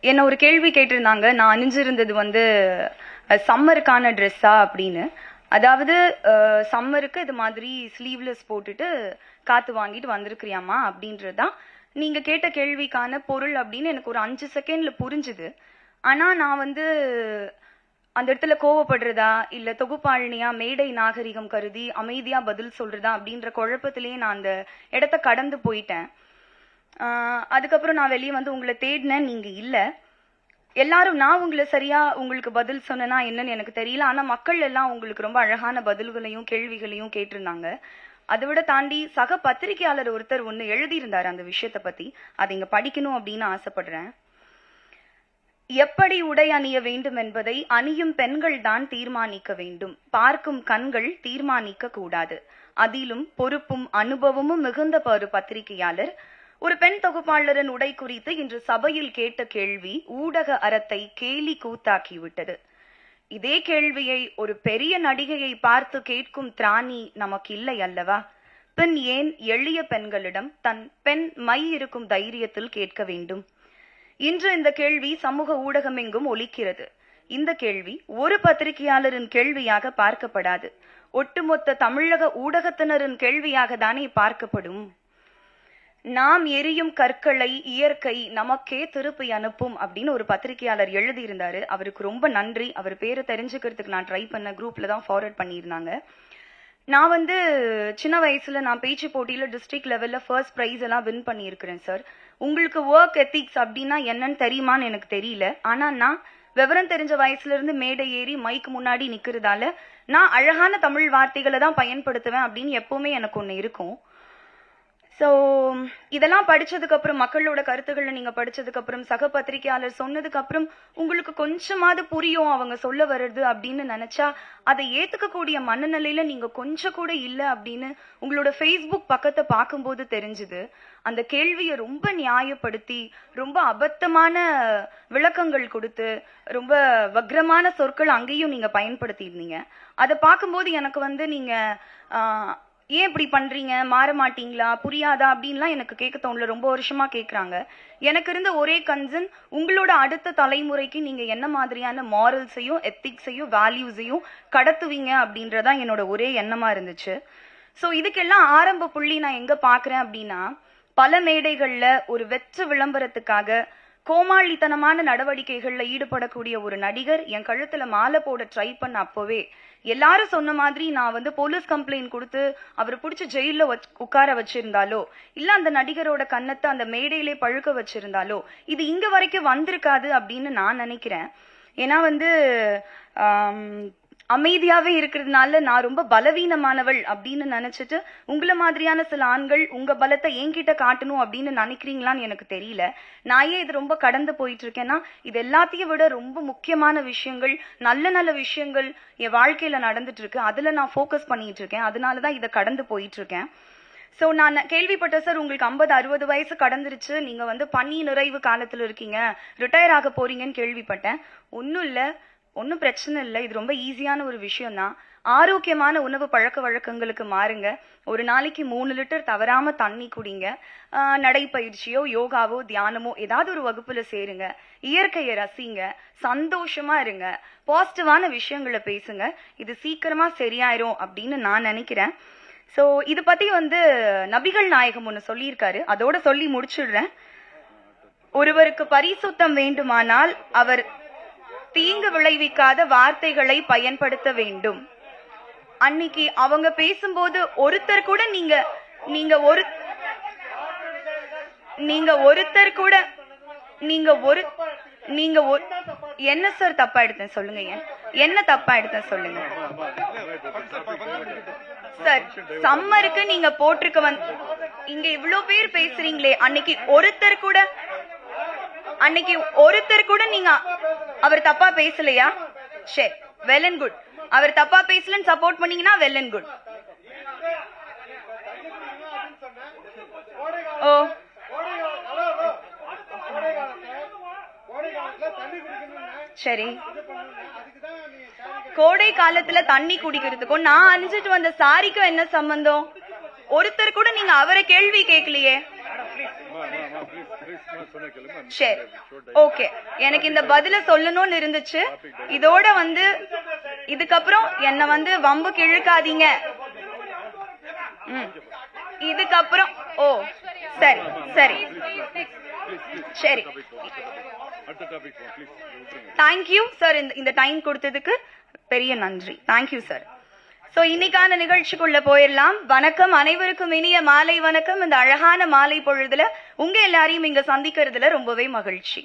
என்ன ஒரு கேள்வி கேட்டிருந்தாங்க. நான் அணிஞ்சிருந்தது வந்து சம்மருக்கான ட்ரெஸ்ஸா அப்படின்னு. அதாவது சம்மருக்கு இது மாதிரி ஸ்லீவ்லெஸ் போட்டுட்டு காத்து வாங்கிட்டு வந்திருக்கிறியாமா அப்படின்றதுதான் நீங்க கேட்ட கேள்விக்கான பொருள் அப்படின்னு எனக்கு ஒரு 5 செகண்ட்ல புரிஞ்சுது. ஆனா நான் வந்து அந்த இடத்துல கோவப்படுறதா இல்ல தொகுப்பாளினியா மேடை நாகரிகம் கருதி அமைதியா பதில் சொல்றதா அப்படின்ற குழப்பத்திலேயே நான் அந்த இடத்த கடந்து போயிட்டேன். அதுக்கப்புறம் நான் வெளியே வந்து உங்களை தேடினேன், நீங்க இல்ல. எல்லாரும் நான் உங்களை சரியா உங்களுக்கு பதில் சொன்னா என்னன்னு எனக்கு தெரியல. ஆனா மக்கள் எல்லாம் உங்களுக்கு ரொம்ப அழகான பதில்களையும் கேள்விகளையும் கேட்டிருந்தாங்க. அதை விட தாண்டி சக பத்திரிகையாளர் ஒருத்தர் ஒண்ணு எழுதியிருந்தாரு அந்த விஷயத்த பத்தி. அதை இங்க படிக்கணும் அப்படின்னு ஆசைப்படுறேன். எப்படி உடை அணிய வேண்டும் என்பதை அணியும் பெண்கள் தான் தீர்மானிக்க வேண்டும். பார்க்கும் கண்கள் தீர்மானிக்க கூடாது. அதிலும் பொறுப்பும் அனுபவமும் மிகுந்த ஒரு பத்திரிகையாளர் ஒரு பெண் தொகுப்பாளரின் உடை குறித்து இன்று சபையில் கேட்ட கேள்வி ஊடக அறத்தை கேலி கூத்தாக்கிவிட்டது. இதே கேள்வியை ஒரு பெரிய நடிகையை பார்த்து கேட்கும் திராணி நமக்கு இல்லை அல்லவா? பின் ஏன் எளிய பெண்களிடம் தன் பெண் மை இருக்கும் தைரியத்தில் கேட்க வேண்டும்? இன்று இந்த கேள்வி சமூக ஊடகம் எங்கும் ஒலிக்கிறது. இந்த கேள்வி ஒரு பத்திரிகையாளரின் கேள்வியாக பார்க்கப்படாது, ஒட்டுமொத்த தமிழக ஊடகத்தினரின் கேள்வியாக தானே பார்க்கப்படும். நாம் எரியும் கற்களை இயற்கை நமக்கே திருப்பி அனுப்பும் அப்படின்னு ஒரு பத்திரிகையாளர் எழுதியிருந்தாரு. அவருக்கு ரொம்ப நன்றி. அவர் பேரை தெரிஞ்சுக்கிறதுக்கு நான் ட்ரை பண்ண குரூப்ல தான் ஃபார்வர்ட் பண்ணியிருந்தாங்க. நான் வந்து சின்ன வயசுல நான் பேச்சு போட்டியில டிஸ்ட்ரிக்ட் லெவல்ல ஃபர்ஸ்ட் பிரைஸ் எல்லாம் வின் பண்ணியிருக்கிறேன் சார். உங்களுக்கு ஒர்க் எத்திக்ஸ் அப்படின்னா என்னன்னு தெரியுமான்னு எனக்கு தெரியல. ஆனா நான் விவரம் தெரிஞ்ச வயசுல இருந்து மேடை ஏறி மைக்கு முன்னாடி நிக்கிறதால நான் அழகான தமிழ் வார்த்தைகளை தான் பயன்படுத்துவேன் அப்படின்னு எப்பவுமே எனக்கு ஒண்ணு இருக்கும். ஸோ இதெல்லாம் படிச்சதுக்கு அப்புறம் மக்களோட கருத்துக்களை நீங்க படிச்சதுக்கு அப்புறம் சக பத்திரிகையாளர் சொன்னதுக்கு அப்புறம் உங்களுக்கு கொஞ்சமாவது புரியும் அவங்க சொல்ல வர்றது அப்படின்னு நினைச்சா அதை ஏத்துக்கக்கூடிய மனநிலையில நீங்க கொஞ்சம் கூட இல்லை அப்படின்னு உங்களோட ஃபேஸ்புக் பக்கத்தை பார்க்கும்போது தெரிஞ்சுது. அந்த கேள்வியை ரொம்ப நியாயப்படுத்தி ரொம்ப அபத்தமான விளக்கங்கள் கொடுத்து ரொம்ப வக்ரமான சொற்கள் அங்கேயும் நீங்க பயன்படுத்தியிருந்தீங்க. அதை பார்க்கும்போது எனக்கு வந்து நீங்க ஏன் இப்படி பண்றீங்க, மாற மாட்டீங்களா, புரியாதா அப்படின்லாம் எனக்கு கேட்க தோணல. ரொம்ப வருஷமா கேட்கறாங்க. எனக்கு இருந்த ஒரே கன்சர்ன் உங்களோட அடுத்த தலைமுறைக்கு நீங்க என்ன மாதிரியான மாரல்ஸையும் எத்திக்ஸையும் வேல்யூஸையும் கடத்துவீங்க அப்படின்றதான் என்னோட ஒரே எண்ணமா இருந்துச்சு. ஸோ இதுக்கெல்லாம் ஆரம்ப புள்ளி நான் எங்க பாக்குறேன் அப்படின்னா, பல மேடைகள்ல ஒரு வெற்ற விளம்பரத்துக்காக கோமாளித்தனமான நடவடிக்கைகள்ல ஈடுபடக்கூடிய ஒரு நடிகர் என் கழுத்துல மாலை போட ட்ரை பண்ண அப்பவே எல்லாரும் சொன்ன மாதிரி நான் வந்து போலீஸ் கம்ப்ளைண்ட் கொடுத்து அவர் பிடிச்சி ஜெயில உட்கார வச்சிருந்தாலோ இல்ல அந்த நடிகரோட கன்னத்தை அந்த மேடையிலே பழுக்க வச்சிருந்தாலோ இது இங்க வரைக்கும் வந்திருக்காது அப்படின்னு நான் நினைக்கிறேன். ஏன்னா வந்து அமைதியாவே இருக்கிறதுனால நான் ரொம்ப பலவீனமானவள் அப்படின்னு நினைச்சிட்டு உங்களை மாதிரியான சில ஆண்கள் உங்க பலத்தை என்கிட்ட காட்டணும் அப்படின்னு நினைக்கிறீங்களான்னு எனக்கு தெரியல. நான் ஏன் இது ரொம்ப கடந்து போயிட்டு இருக்கேன்னா இது எல்லாத்தையும் விட ரொம்ப முக்கியமான விஷயங்கள் நல்ல நல்ல விஷயங்கள் என் வாழ்க்கையில நடந்துட்டு இருக்கு. அதுல நான் ஃபோக்கஸ் பண்ணிட்டு இருக்கேன். அதனாலதான் இதை கடந்து போயிட்டு இருக்கேன். சோ நான் கேள்விப்பட்டேன் சார் உங்களுக்கு 50-60 வயசு கடந்துருச்சு, நீங்க வந்து பணி நிறைவு காலத்துல இருக்கீங்க, ரிட்டையர் ஆக போறீங்கன்னு கேள்விப்பட்டேன். ஒன்னும் இல்ல, ஒன்னும் பிரச்சனை இல்லை. இது ரொம்ப ஈஸியான ஒரு விஷயம் தான். ஆரோக்கியமான உணவு பழக்க வழக்கங்களுக்கு மாறுங்க. ஒரு நாளைக்கு 3 லிட்டர் தவறாம தண்ணி குடிங்க. நடைப்பயிற்சியோ யோகாவோ தியானமோ ஏதாவது ஒரு வகுப்புல சேருங்க. இயற்கையை ரசிங்க. சந்தோஷமா இருங்க. பாசிட்டிவான விஷயங்களை பேசுங்க. இது சீக்கிரமா சரியாயிரும் அப்படின்னு நான் நினைக்கிறேன். சோ இது பத்தி வந்து நபிகள் நாயகம் ஒண்ணு சொல்லியிருக்காரு. அதோட சொல்லி முடிச்சிடுறேன். ஒருவருக்கு பரிசுத்தம் வேண்டுமானால் அவர் தீங்கு விளைவிக்காத வார்த்தைகளை பயன்படுத்த வேண்டும். அன்னைக்கு அவங்க பேசும்போது ஒருத்தர் கூட என்ன சார் தப்பா எடுத்தேன் சொல்லுங்க. என்ன தப்பா எடுத்தேன் சொல்லுங்க சார். சம்மருக்கு நீங்க போட்டிருக்க இங்க இவ்ளோ பேர் பேசுறீங்களே, அன்னைக்கு ஒருத்தர் கூட நீங்க அவர் தப்பா பேசலையா? சரி, வெல் அண்ட் குட். அவர் தப்பா பேசலன்னு சப்போர்ட் பண்ணீங்கன்னா வெல் அண்ட் குட். ஓ சரி, கோடை காலத்துல தண்ணி குடிக்கிறதுக்கும் நான் அணிஞ்சிட்டு வந்த சாரிக்கும் என்ன சம்பந்தம்? ஒருத்தர் கூட நீங்க அவரை கேள்வி கேட்கலையே. சரி, ஓகே. எனக்கு இந்த பதில சொல்லணும்னு இருந்துச்சு. இதோட இதுக்கப்புறம் என்ன வம்புக்கு இழுக்காதீங்க. இதுக்கப்புறம் சரி சரி சரி. தேங்க்யூ சார், இந்த டைம் கொடுத்ததுக்கு பெரிய நன்றி. Thank you sir. சோ இன்னைக்கான நிகழ்ச்சிக்குள்ள போயிடலாம். வணக்கம் அனைவருக்கும், இனிய மாலை வணக்கம். இந்த அழகான மாலை பொழுதுல உங்க எல்லாரையும் இங்க சந்திக்கிறதுல ரொம்பவே மகிழ்ச்சி.